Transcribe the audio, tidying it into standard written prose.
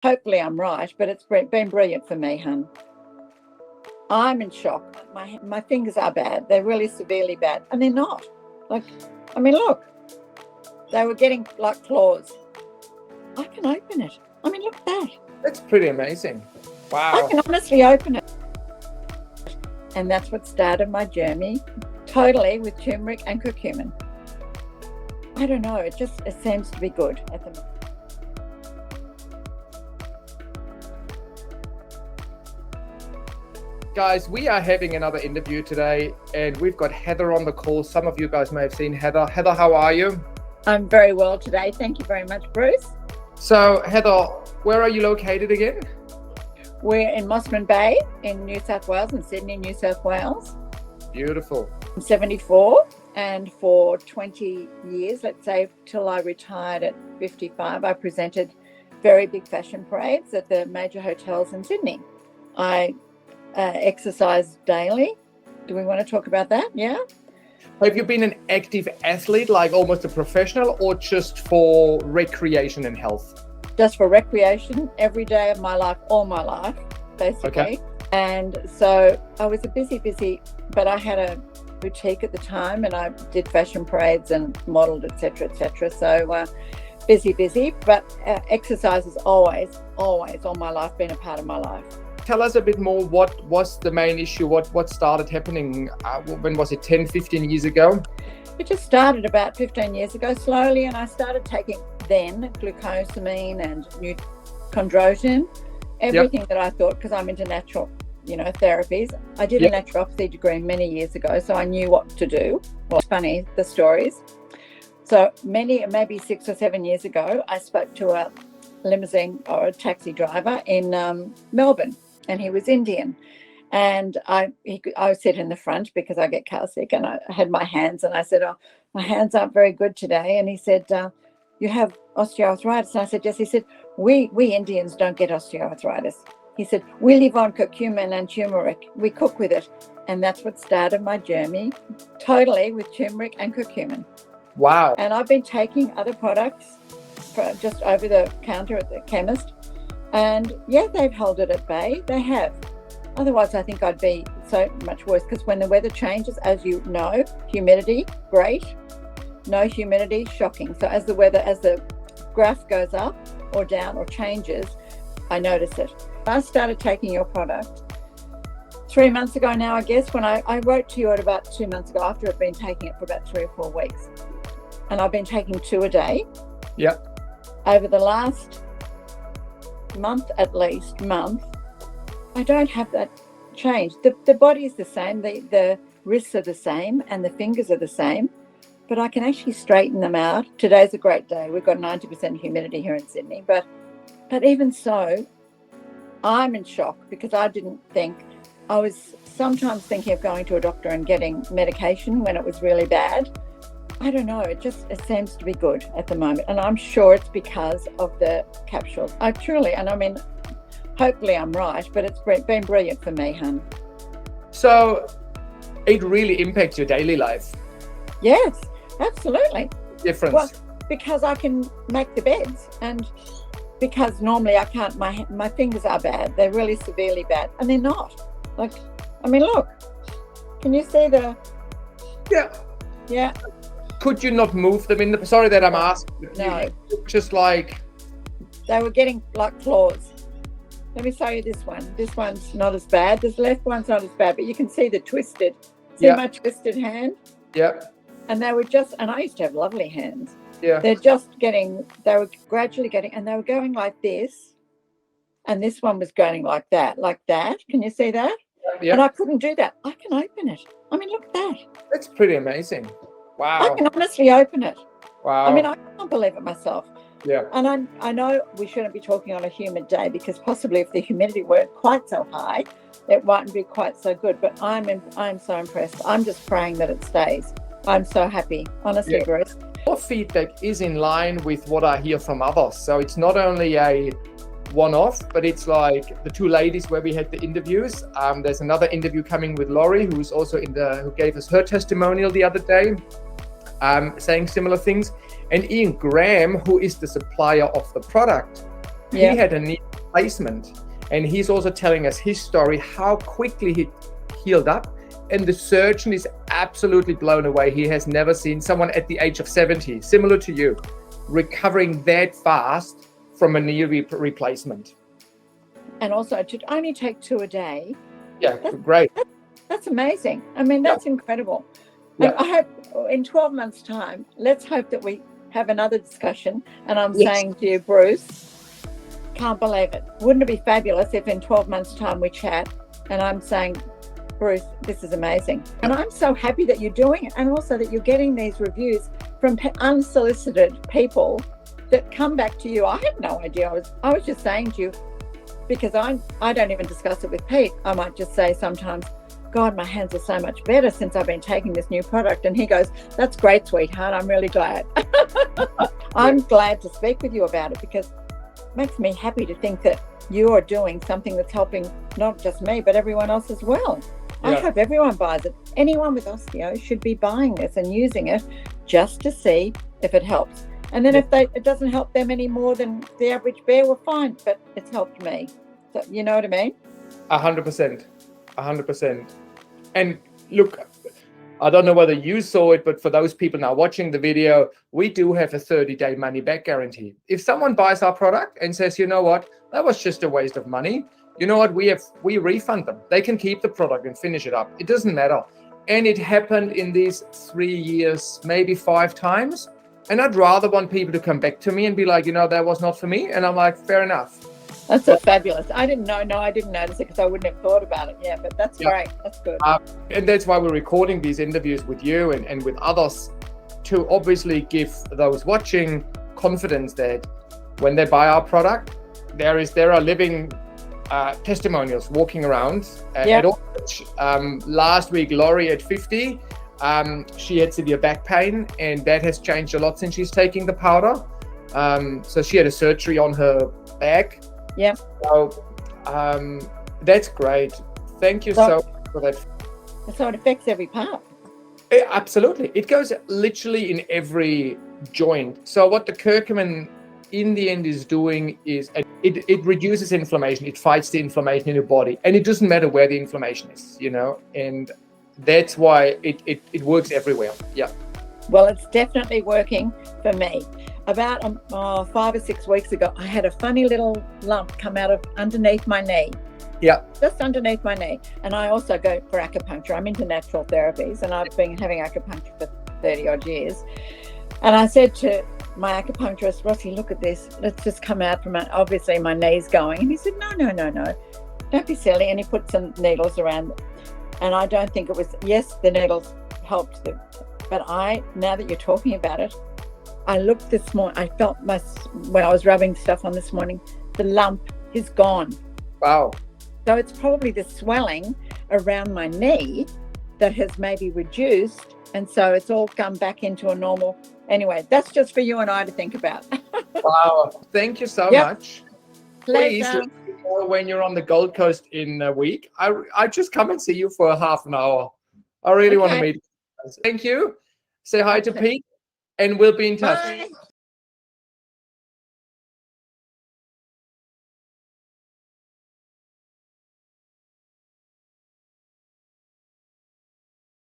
Hopefully I'm right, but it's been brilliant for me, hun. I'm in shock. My fingers are bad. They're really severely bad. And they're not. Look, they were getting like claws. I can open it. Look at that. That's pretty amazing. I Wow. can honestly open it. And that's what started my journey totally with turmeric and curcumin. I don't know. It seems to be good at the moment. Guys, we are having another interview today, and we've got Heather on the call. Some of you guys may have seen Heather. Heather, how are you? I'm very well today. Thank you very much, Bruce. So, Heather, where are you located again? We're in Mossman Bay in New South Wales, in Sydney, New South Wales. Beautiful. I'm 74, and for 20 years, let's say, till I retired at 55, I presented very big fashion parades at the major hotels in Sydney. I exercise daily. Do we want to talk about that? Yeah. Have you been an active athlete, like almost a professional, or just for recreation and health? Just for recreation, every day of my life, all my life, basically. Okay. And so I was a busy, but I had a boutique at the time, and I did fashion parades and modeled, etc. So busy, but exercise has always all my life been a part of my life. Tell us a bit more, what was the main issue? What started happening? When was it, 10, 15 years ago? It just started about 15 years ago slowly, and I started taking then glucosamine and chondroitin, everything that I thought, because I'm into natural, therapies. I did a naturopathy degree many years ago, so I knew what to do. Well, it's funny, the stories. So maybe 6 or 7 years ago, I spoke to a limousine or a taxi driver in Melbourne, and he was Indian. And I sat in the front because I get car sick, and I had my hands, and I said, "Oh, my hands aren't very good today." And he said, "You have osteoarthritis?" And I said, "Yes." He said, we Indians don't get osteoarthritis. He said, "We live on curcumin and turmeric. We cook with it." And that's what started my journey totally with turmeric and curcumin. Wow. And I've been taking other products for just over the counter at the chemist. And yeah, they've held it at bay. They have. Otherwise, I think I'd be so much worse, because when the weather changes, as you know, humidity, great. No humidity, shocking. So as the graph goes up or down or changes, I notice it. I started taking your product 3 months ago now, I guess, when I wrote to you at about 2 months ago, after I've been taking it for about 3 or 4 weeks. And I've been taking 2 a day. Yep. Over the last month, I don't have that change. The body is the same, the wrists are the same, and the fingers are the same, but I can actually straighten them out. Today's a great day. We've got 90% humidity here in Sydney, but even so, I'm in shock, because I didn't think. I was sometimes thinking of going to a doctor and getting medication when it was really bad. I don't know, it seems to be good at the moment, and I'm sure it's because of the capsules. Hopefully I'm right, but it's been brilliant for me, hun. So it really impacts your daily life? Yes, absolutely. Difference? Well, because I can make the beds, and because normally I can't, my fingers are bad. They're really severely bad, and they're not. Look, can you see the... Yeah. Yeah. Could you not move them sorry that I'm asking. No. Just like... They were getting like claws. Let me show you this one. This one's not as bad. This left one's not as bad, but you can see the twisted. See my twisted hand? Yeah. And I used to have lovely hands. Yeah. They were gradually getting, and they were going like this. And this one was going like that. Can you see that? Yeah. And I couldn't do that. I can open it. Look at that. That's pretty amazing. Wow. I can honestly open it. Wow. I can't believe it myself. Yeah. And I know we shouldn't be talking on a humid day, because possibly if the humidity weren't quite so high, it mightn't be quite so good. But I'm so impressed. I'm just praying that it stays. I'm so happy, honestly, Bruce. Your feedback is in line with what I hear from others. So it's not only a one-off, but it's like the 2 ladies where we had the interviews. There's another interview coming with Laurie, who's also who gave us her testimonial the other day, saying similar things. And Ian Graham, who is the supplier of the product, he had a replacement. And he's also telling us his story, how quickly he healed up. And the surgeon is absolutely blown away. He has never seen someone at the age of 70, similar to you, recovering that fast from a knee replacement. And also to only take 2 a day. Yeah, great. That's amazing. I mean, that's incredible. Yeah. And I hope in 12 months' time, let's hope that we have another discussion. And I'm saying to you, Bruce, can't believe it. Wouldn't it be fabulous if in 12 months' time we chat and I'm saying, Bruce, this is amazing. And I'm so happy that you're doing it, and also that you're getting these reviews from unsolicited people that come back to you. I had no idea. I was just saying to you, because I don't even discuss it with Pete. I might just say sometimes, God, my hands are so much better since I've been taking this new product. And he goes, that's great, sweetheart. I'm really glad. I'm glad to speak with you about it, because it makes me happy to think that you are doing something that's helping not just me, but everyone else as well. I hope everyone buys it. Anyone with osteo should be buying this and using it just to see if it helps. And then if it doesn't help them any more than the average bear, we're fine, but it's helped me. So, you know what I mean? 100%. 100%. And look, I don't know whether you saw it, but for those people now watching the video, we do have a 30-day money-back guarantee. If someone buys our product and says, you know what, that was just a waste of money, you know what, we refund them. They can keep the product and finish it up. It doesn't matter. And it happened in these 3 years, maybe 5 times. And I'd rather want people to come back to me and be like, you know, that was not for me. And I'm like, fair enough. That's so fabulous. I didn't know. No, I didn't notice it because I wouldn't have thought about it. Yeah, but that's great. That's good. And that's why we're recording these interviews with you and with others, to obviously give those watching confidence that when they buy our product, there are living testimonials walking around at all. Last week, Laurie at 50, she had severe back pain, and that has changed a lot since she's taking the powder. So she had a surgery on her back. Yeah. So that's great. Thank you so much for that. So it affects every part. Absolutely. It goes literally in every joint. So what the curcumin in the end is doing is it reduces inflammation. It fights the inflammation in your body, and it doesn't matter where the inflammation is, you know, and that's why it works everywhere. Yeah. Well, it's definitely working for me. About 5 or 6 weeks ago, I had a funny little lump come out of underneath my knee. Yeah. Just underneath my knee. And I also go for acupuncture. I'm into natural therapies, and I've been having acupuncture for 30 odd years. And I said to my acupuncturist, Rossi, look at this. Let's just come out from it. Obviously my knee's going. And he said, no. Don't be silly. And he put some needles around. And I don't think it was, yes, the needles helped them. But now that you're talking about it, I looked this morning, I felt when I was rubbing stuff on this morning, the lump is gone. Wow. So it's probably the swelling around my knee that has maybe reduced. And so it's all come back into a normal. Anyway, that's just for you and I to think about. Wow. Thank you so much. Please, Pleasure. when you're on the Gold Coast in a week, I just come and see you for a half an hour. I really want to meet you. Thank you. Say hi to Pete, and we'll be in touch. Bye.